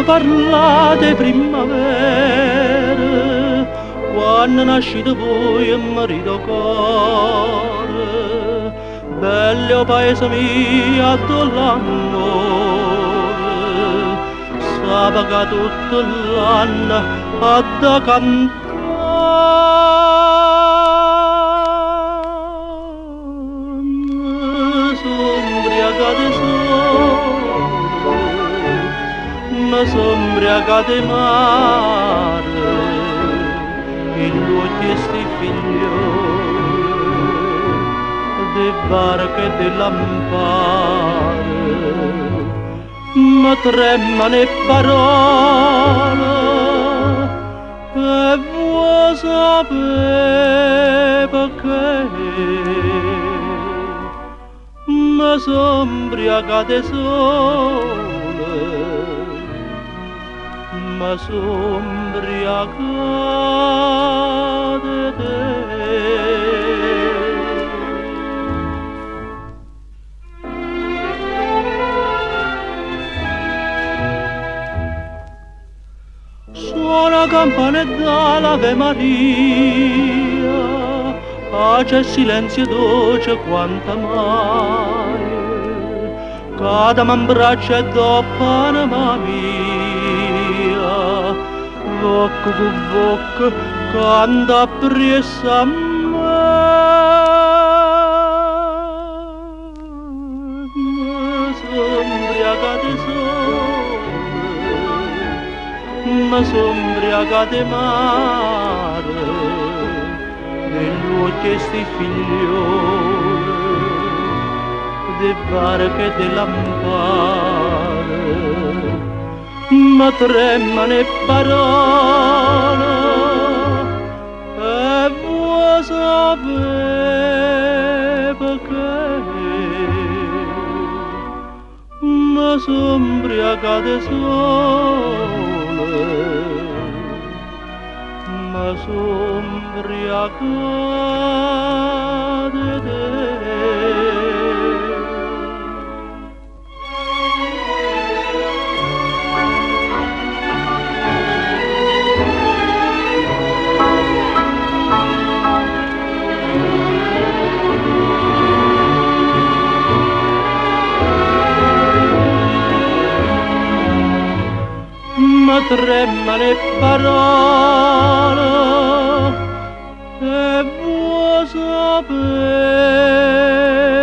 parlate primavera, quando nascite voi e marito cuore, bello paese mio l'amore, sabaga tutto l'anno a da cantare. S'ombriaga ma s'ombriaga de mare, il tuo sti figlioli, de barche e de lampare, ma tremano le parole, e vuoi sapere perché? Ma s'ombriaga de sole, ma s'ombriaga de te. Suona campanetta l'Ave Maria, pace e silenzio dolce quanta mai, cada m'abbraccia e dopo anima mia, bocca con bocca canta appresso a me. S'ombriaga de sole, ma s'ombriaga de mare, degli occhi sti figlioli, de barche e de lampare, ma tremano le parole, e vuoi sapere perché? Ma s'ombriaga de sole, ma s'ombriaga de te. Ma tremano le parole, e vuoi sapere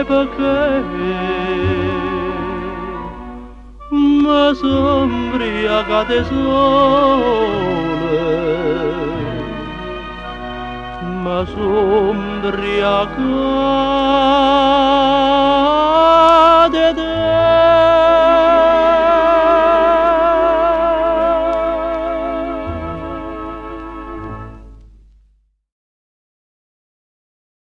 perché? Ma s'ombriaga de sole, ma s'ombriaga